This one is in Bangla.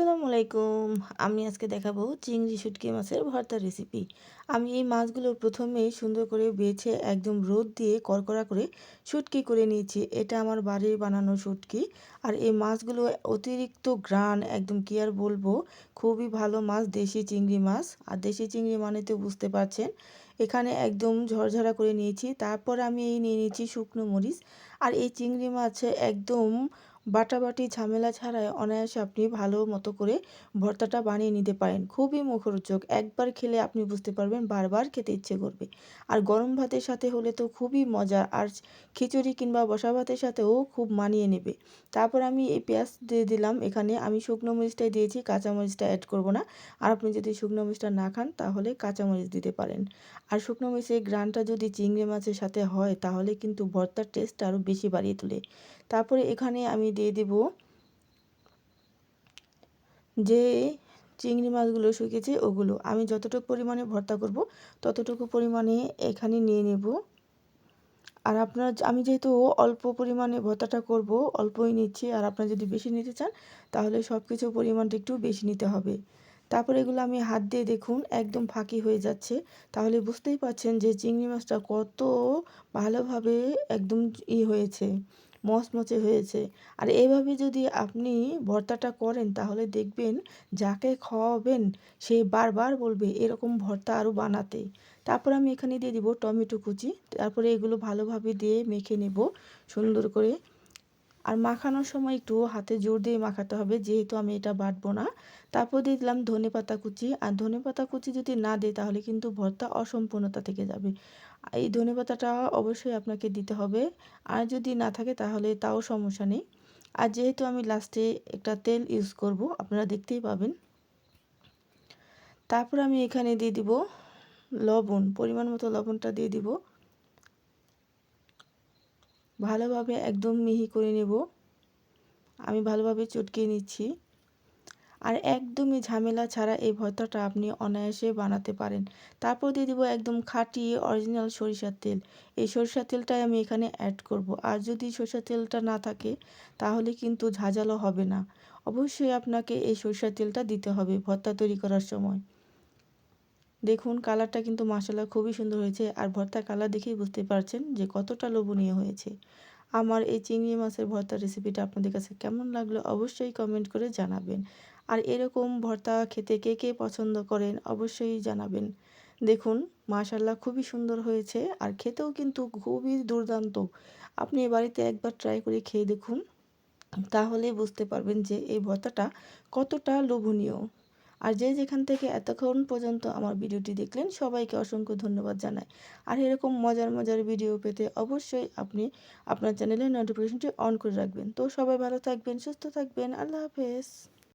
আসসালামু আলাইকুম। আমি আজকে দেখাবো চিংড়ি শুঁটকি মাছের ভর্তা রেসিপি। আমি এই মাছগুলো প্রথমেই সুন্দর করে বেছে একদম রোদ দিয়ে কড়কড়া করে শুঁটকি করে নিয়েছি। এটা আমার বাড়ির বানানো শুঁটকি। আর এই মাছগুলো অতিরিক্ত ঘ্রাণ একদম কি আর বলবো, খুবই ভালো মাছ, দেশি চিংড়ি মাছ। আর দেশি চিংড়ি মানে তো বুঝতে পারছেন। এখানে একদম ঝরঝরা করে নিয়েছি। তারপর আমি এই নিয়ে নিয়েছি শুকনো মরিচ। আর এই চিংড়ি মাছে একদম বাটাবাটি ঝামেলা ছাড়াই অনায়াসে আপনি ভালো মতো করে ভর্তাটা বানিয়ে নিতে পারেন। খুবই মুখরোচক, একবার খেলে আপনি বুঝতে পারবেন বারবার খেতে ইচ্ছে করবে। আর গরম ভাতের সাথে হলে তো খুবই মজা, আর খিচুড়ি কিংবা বসা ভাতের সাথেও খুব মানিয়ে নেবে। তারপর আমি এই পেঁয়াজ দিয়ে দিলাম, এখানে আমি শুকনো মরিচটাই দিয়েছি, কাঁচা মরিচটা অ্যাড করব না। আর আপনি যদি শুকনো মরিচটা না খান তাহলে কাঁচা মরিচ দিতে পারেন। আর শুকনো মরিচের ঘ্রাণটা যদি চিংড়ি মাছের সাথে হয় তাহলে কিন্তু ভর্তার টেস্ট আরও বেশি বাড়িয়ে তোলে। তারপরে এখানে আমি দিয়ে দেব যে চিংড়ি মাছগুলো শুকিয়েছে ওগুলো। আমি যতটুকু পরিমাণে ভর্তা করব ততটুকু পরিমাণে এখানে নিয়ে নেব। আর আমি যেহেতু অল্প পরিমাণে ভর্তাটা করব, অল্পই নিচ্ছি। আর আপনারা যদি বেশি নিতে চান তাহলে সব কিছু পরিমাণটা একটু বেশি নিতে হবে। তারপরে এগুলো আমি হাত দিয়ে দেখুন একদম ফাঁকি হয়ে যাচ্ছে। তাহলে বুঝতেই পারছেন যে চিংড়ি মাছটা কত ভালোভাবে একদম হয়েছে, মচমচে হয়েছে। আর এভাবে যদি আপনি ভর্তাটা করেন তাহলে দেখবেন যাকে খাওয়াবেন সে বারবার বলবে এরকম ভর্তা আরও বানাতে। তারপর আমি এখানে দিয়ে দিব টমেটো কুচি। তারপরে এগুলো ভালোভাবে দিয়ে মেখে নেব সুন্দর করে। আর মাখানোর সময় একটু হাতে জোর দিয়ে মাখাতে হবে, যেহেতু আমি এটা বাটবো না। তারপর দিয়ে দিলাম ধনেপাতা কুচি। আর ধনেপাতা কুচি যদি না দিই তাহলে কিন্তু ভর্তা অসম্পূর্ণতা থেকে যাবে। এই ধনেপাতাটা অবশ্যই আপনাকে দিতে হবে। আর যদি না থাকে তাহলে তাও সমস্যা নেই। আর যেহেতু আমি লাস্টে একটা তেল ইউজ করব, আপনারা দেখতেই পাবেন। তারপর আমি এখানে দিয়ে দিব লবণ, পরিমাণ মতো লবণটা দিয়ে দিব। ভালোভাবে একদম মিহি করে নেব। আমি ভালোভাবে চটকিয়ে নিচ্ছি। আর একদমই ঝামেলা ছাড়া এই ভর্তাটা আপনি অনায়াসে বানাতে পারেন। তারপর দিয়ে দিব একদম খাঁটি অরিজিনাল সরিষার তেল। এই সরিষার তেলটাই আমি এখানে অ্যাড করব। আর যদি সরিষার তেলটা না থাকে তাহলে কিন্তু ঝাঁঝালো হবে না। অবশ্যই আপনাকে এই সরিষার তেলটা দিতে হবে ভর্তা তৈরি করার সময়। দেখুন কালারটা কিন্তু মাশাআল্লাহ খুবই সুন্দর হয়েছে। আর ভর্তার কালার দেখেই বুঝতে পারছেন যে কতটা লোভনীয় হয়েছে। আমার এই চিংড়ি মাছের ভর্তা রেসিপিটা আপনাদের কাছে কেমন লাগলো অবশ্যই কমেন্ট করে জানাবেন। আর এরকম ভর্তা খেতে কে কে পছন্দ করেন অবশ্যই জানাবেন। দেখুন মাশাআল্লাহ খুবই সুন্দর হয়েছে, আর খেতেও কিন্তু খুবই দুর্দান্ত। আপনি এ বাড়িতে একবার ট্রাই করে খেয়ে দেখুন, তাহলে বুঝতে পারবেন যে এই ভর্তাটা কতটা লোভনীয়। আর যে যেখান থেকে এতক্ষণ পর্যন্ত আমার ভিডিওটি দেখলেন সবাইকে অসংখ্য ধন্যবাদ জানাই। আর এরকম মজার মজার ভিডিও পেতে অবশ্যই আপনি আপনার চ্যানেলের নোটিফিকেশনটি অন করে রাখবেন। তো সবাই ভালো থাকবেন, সুস্থ থাকবেন। আল্লাহ হাফেজ।